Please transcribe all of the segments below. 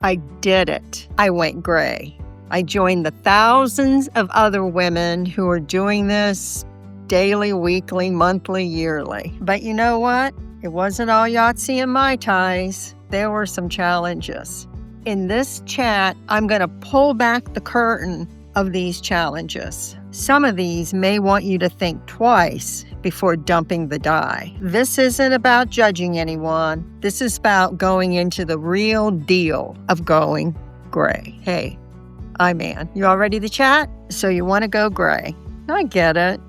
I did it. I went gray. I joined the thousands of other women who are doing this daily, weekly, monthly, yearly. But you know what? It wasn't all Yahtzee and Mai Tais. There were some challenges. In this chat, I'm going to pull back the curtain of these challenges. Some of these may want you to think twice before dumping the die. This isn't about judging anyone. This is about going into the real deal of going gray. Hey, I'm Ann. You all ready to chat? So you want to go gray. I get it.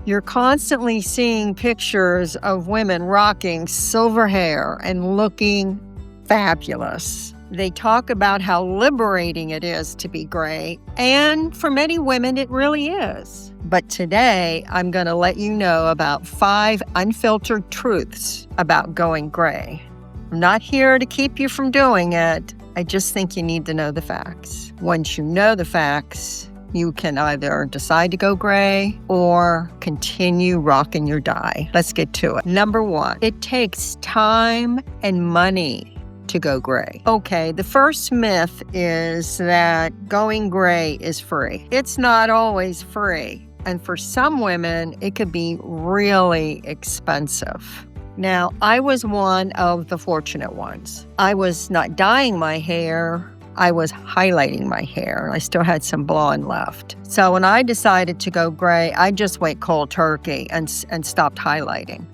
You're constantly seeing pictures of women rocking silver hair and looking fabulous. They talk about how liberating it is to be gray, and for many women, it really is. But today, I'm going to let you know about 5 unfiltered truths about going gray. I'm not here to keep you from doing it. I just think you need to know the facts. Once you know the facts, you can either decide to go gray or continue rocking your dye. Let's get to it. Number 1, it takes time and money to go gray. Okay, the first myth is that going gray is free. It's not always free. And for some women, it could be really expensive. Now, I was one of the fortunate ones. I was not dyeing my hair. I was highlighting my hair. I still had some blonde left. So when I decided to go gray, I just went cold turkey and stopped highlighting.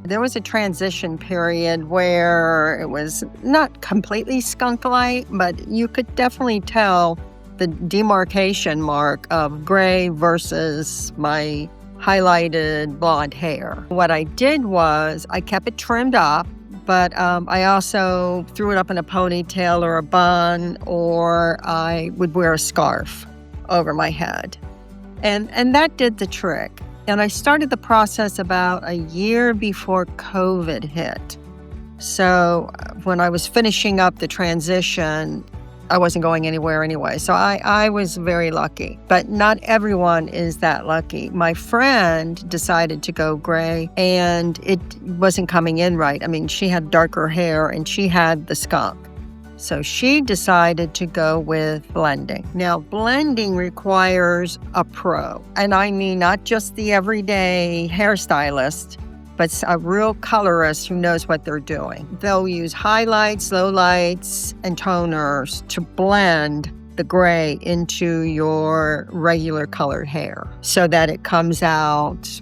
There was a transition period where it was not completely skunk-like, but you could definitely tell the demarcation mark of gray versus my highlighted blonde hair. What I did was I kept it trimmed up, but I also threw it up in a ponytail or a bun, or I would wear a scarf over my head. And that did the trick. And I started the process about a year before COVID hit. So when I was finishing up the transition, I wasn't going anywhere anyway. So I was very lucky. But not everyone is that lucky. My friend decided to go gray, and it wasn't coming in right. I mean, she had darker hair, and she had the skunk. So she decided to go with blending. Now, blending requires a pro. And I mean not just the everyday hairstylist, but a real colorist who knows what they're doing. They'll use highlights, lowlights, and toners to blend the gray into your regular colored hair so that it comes out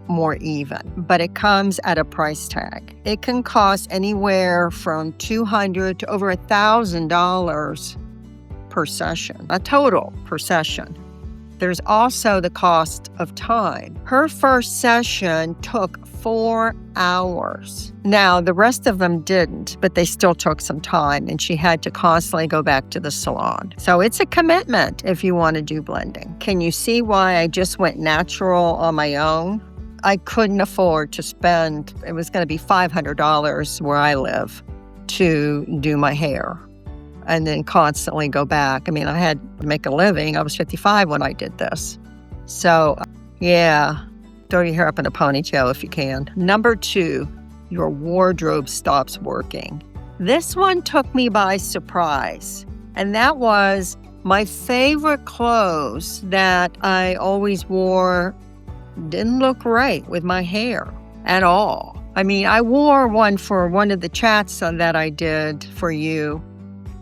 more even, but it comes at a price tag. It can cost anywhere from $200 to over $1,000 per session, a total per session. There's also the cost of time. Her first session took 4 hours. Now, the rest of them didn't, but they still took some time, and she had to constantly go back to the salon. So it's a commitment if you want to do blending. Can you see why I just went natural on my own? I couldn't afford to spend, it was going to be $500 where I live to do my hair and then constantly go back. I mean, I had to make a living. I was 55 when I did this. So, yeah, throw your hair up in a ponytail if you can. Number 2, your wardrobe stops working. This one took me by surprise, and that was my favorite clothes that I always wore didn't look right with my hair at all. I mean, I wore one for one of the chats that I did for you,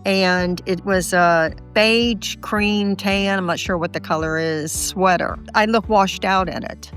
and it was a beige, cream, tan, I'm not sure what the color is, sweater. I look washed out in it,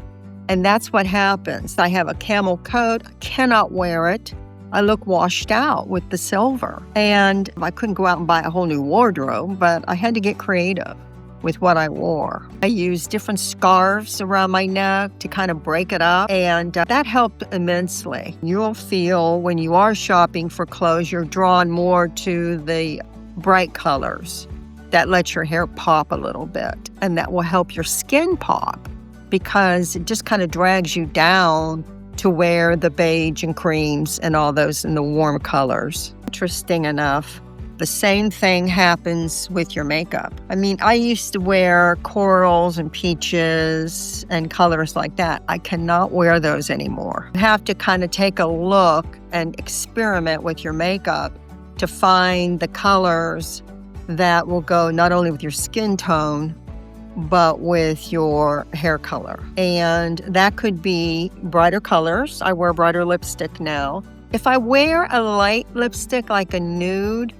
and that's what happens. I have a camel coat. I cannot wear it. I look washed out with the silver, and I couldn't go out and buy a whole new wardrobe, but I had to get creative with what I wore. I used different scarves around my neck to kind of break it up, and that helped immensely. You'll feel when you are shopping for clothes, you're drawn more to the bright colors that let your hair pop a little bit, and that will help your skin pop because it just kind of drags you down to wear the beige and creams and all those in the warm colors. Interesting enough, the same thing happens with your makeup. I mean, I used to wear corals and peaches and colors like that. I cannot wear those anymore. You have to kind of take a look and experiment with your makeup to find the colors that will go not only with your skin tone, but with your hair color. And that could be brighter colors. I wear brighter lipstick now. If I wear a light lipstick like a nude,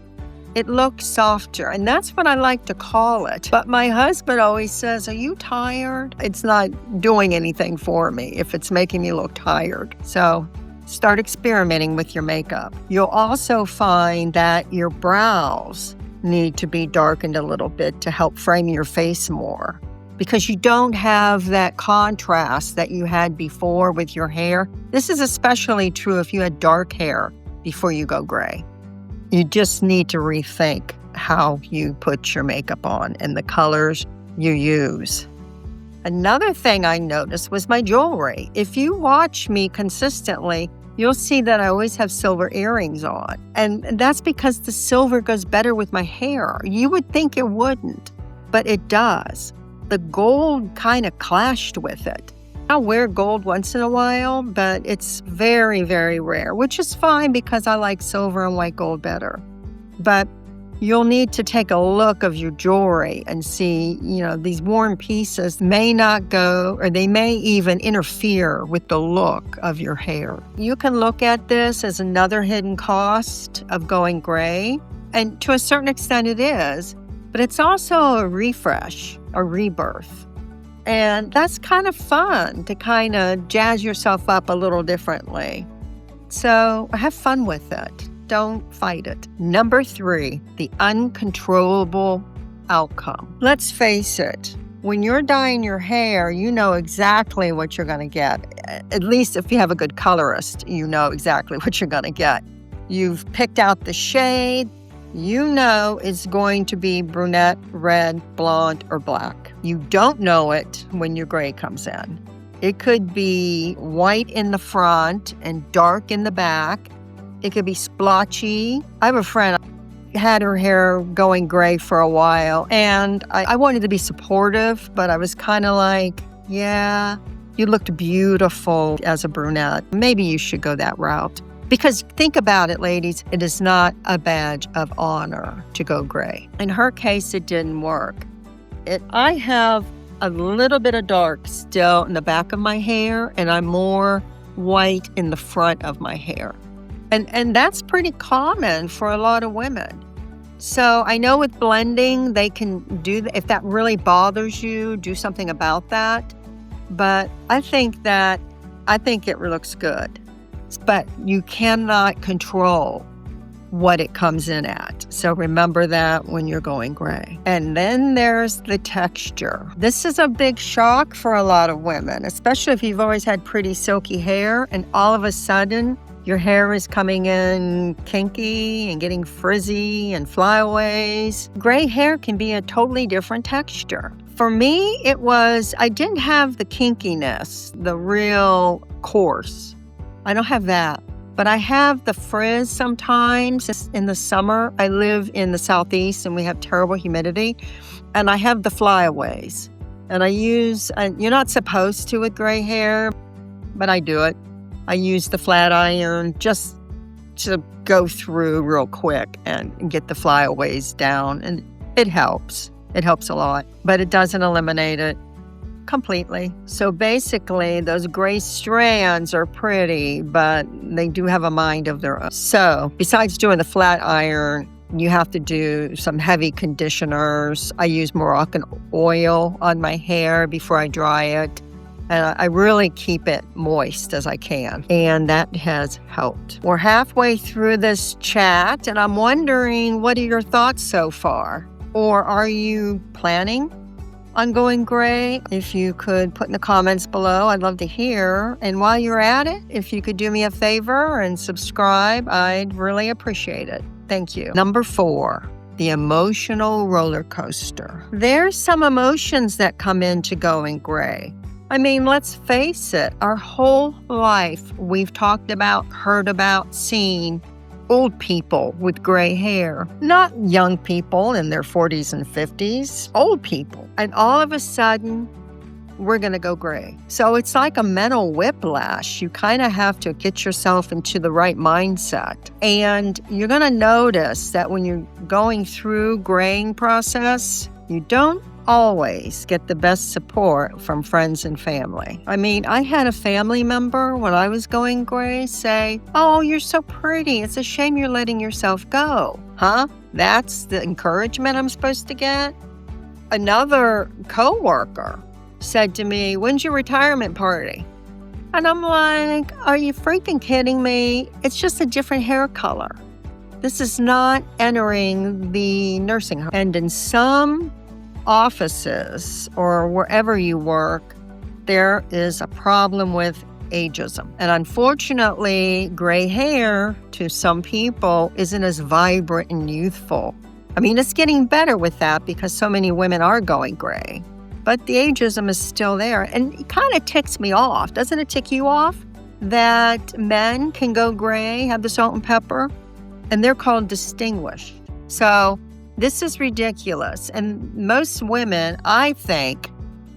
it looks softer, and that's what I like to call it. But my husband always says, "Are you tired?" It's not doing anything for me if it's making me look tired. So start experimenting with your makeup. You'll also find that your brows need to be darkened a little bit to help frame your face more, because you don't have that contrast that you had before with your hair. This is especially true if you had dark hair before you go gray. You just need to rethink how you put your makeup on and the colors you use. Another thing I noticed was my jewelry. If you watch me consistently, you'll see that I always have silver earrings on. And that's because the silver goes better with my hair. You would think it wouldn't, but it does. The gold kind of clashed with it. I'll wear gold once in a while, but it's very, very rare, which is fine because I like silver and white gold better. But you'll need to take a look of your jewelry and see, these worn pieces may not go, or they may even interfere with the look of your hair. You can look at this as another hidden cost of going gray, and to a certain extent it is, but it's also a refresh, a rebirth. And that's kind of fun to kind of jazz yourself up a little differently. So have fun with it. Don't fight it. Number 3, the uncontrollable outcome. Let's face it, when you're dyeing your hair, you know exactly what you're going to get. At least if you have a good colorist, you know exactly what you're going to get. You've picked out the shade. You know it's going to be brunette, red, blonde, or black. You don't know it when your gray comes in. It could be white in the front and dark in the back. It could be splotchy. I have a friend who had her hair going gray for a while, and I wanted to be supportive, but I was kind of like, yeah, you looked beautiful as a brunette. Maybe you should go that route. Because think about it, ladies, it is not a badge of honor to go gray. In her case, it didn't work. I have a little bit of dark still in the back of my hair, and I'm more white in the front of my hair. And that's pretty common for a lot of women. So I know with blending, they can do that. If that really bothers you, do something about that. But I think it looks good. But you cannot control what it comes in at. So remember that when you're going gray. And then there's the texture. This is a big shock for a lot of women, especially if you've always had pretty silky hair and all of a sudden your hair is coming in kinky and getting frizzy and flyaways. Gray hair can be a totally different texture. For me, I didn't have the kinkiness, the real coarse. I don't have that, but I have the frizz sometimes. In the summer, I live in the Southeast and we have terrible humidity, and I have the flyaways. And you're not supposed to with gray hair, but I do it. I use the flat iron just to go through real quick and get the flyaways down, and it helps. It helps a lot, but it doesn't eliminate it completely. So basically, those gray strands are pretty, but they do have a mind of their own. So besides doing the flat iron, you have to do some heavy conditioners. I use Moroccan oil on my hair before I dry it. And I really keep it moist as I can. And that has helped. We're halfway through this chat, and I'm wondering, what are your thoughts so far? Or are you planning on going gray? If you could put in the comments below, I'd love to hear. And while you're at it, if you could do me a favor and subscribe, I'd really appreciate it. Thank you. Number 4, the emotional roller coaster. There's some emotions that come into going gray. I mean, let's face it, our whole life we've talked about, heard about, seen old people with gray hair. Not young people in their 40s and 50s, old people. And all of a sudden, we're going to go gray. So it's like a mental whiplash. You kind of have to get yourself into the right mindset. And you're going to notice that when you're going through graying process, you don't always get the best support from friends and family. I mean, I had a family member when I was going gray say, "Oh, you're so pretty. It's a shame you're letting yourself go." Huh? That's the encouragement I'm supposed to get? Another coworker said to me, "When's your retirement party?" And I'm like, "Are you freaking kidding me? It's just a different hair color. This is not entering the nursing home." And in some offices or wherever you work, there is a problem with ageism. And unfortunately, gray hair to some people isn't as vibrant and youthful. I mean, it's getting better with that because so many women are going gray. But the ageism is still there. And it kind of ticks me off. Doesn't it tick you off that men can go gray, have the salt and pepper, and they're called distinguished? So this is ridiculous. And most women, I think,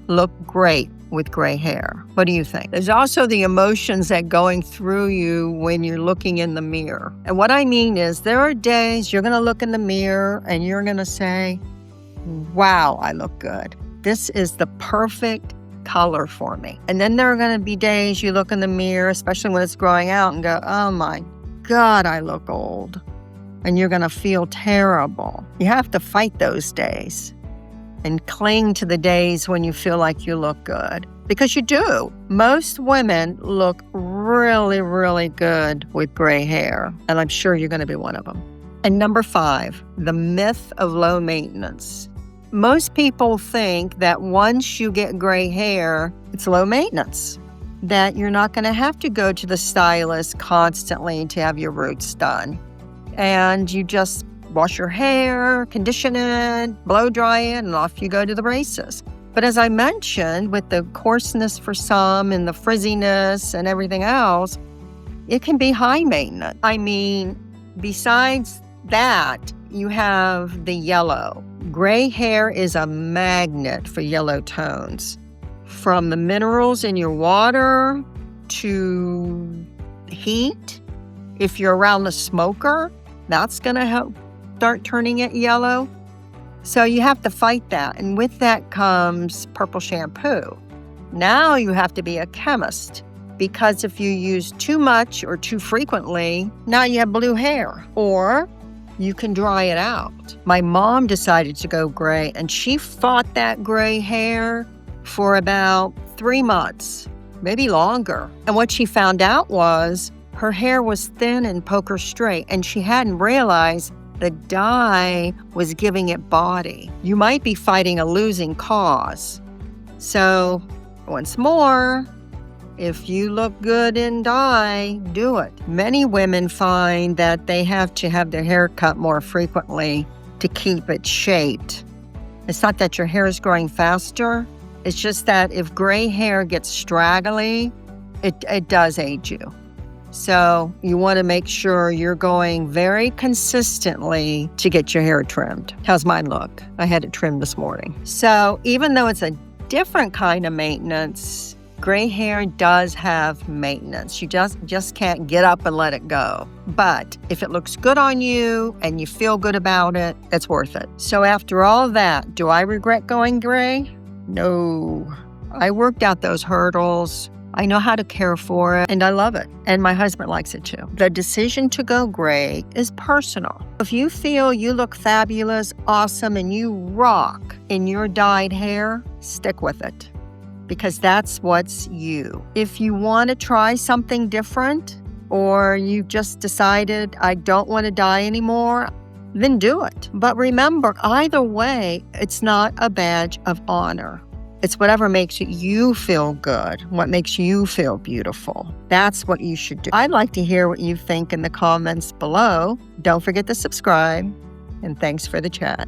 look great with gray hair. What do you think? There's also the emotions that going through you when you're looking in the mirror. And what I mean is there are days you're going to look in the mirror and you're going to say, "Wow, I look good. This is the perfect color for me." And then there are going to be days you look in the mirror, especially when it's growing out, and go, "Oh my God, I look old." And you're going to feel terrible. You have to fight those days and cling to the days when you feel like you look good. Because you do. Most women look really, really good with gray hair. And I'm sure you're going to be one of them. And number 5, the myth of low maintenance. Most people think that once you get gray hair, it's low maintenance. That you're not going to have to go to the stylist constantly to have your roots done. And you just wash your hair, condition it, blow dry it, and off you go to the races. But as I mentioned, with the coarseness for some and the frizziness and everything else, it can be high maintenance. I mean, besides that, you have the yellow. Gray hair is a magnet for yellow tones. From the minerals in your water to heat, if you're around a smoker, that's going to help start turning it yellow. So you have to fight that. And with that comes purple shampoo. Now you have to be a chemist because if you use too much or too frequently, now you have blue hair. Or you can dry it out. My mom decided to go gray and she fought that gray hair for about 3 months, maybe longer. And what she found out was her hair was thin and poker straight, and she hadn't realized the dye was giving it body. You might be fighting a losing cause. So, once more, if you look good in dye, do it. Many women find that they have to have their hair cut more frequently to keep it shaped. It's not that your hair is growing faster. It's just that if gray hair gets straggly, it does age you. So you want to make sure you're going very consistently to get your hair trimmed. How's mine look? I had it trimmed this morning. So even though it's a different kind of maintenance, gray hair does have maintenance. You just can't get up and let it go. But if it looks good on you and you feel good about it, it's worth it. So after all that, do I regret going gray? No. I worked out those hurdles. I know how to care for it, and I love it. And my husband likes it too. The decision to go gray is personal. If you feel you look fabulous, awesome, and you rock in your dyed hair, stick with it. Because that's what's you. If you want to try something different, or you've just decided, I don't want to dye anymore, then do it. But remember, either way, it's not a badge of honor. It's whatever makes you feel good, what makes you feel beautiful. That's what you should do. I'd like to hear what you think in the comments below. Don't forget to subscribe, and thanks for the chat.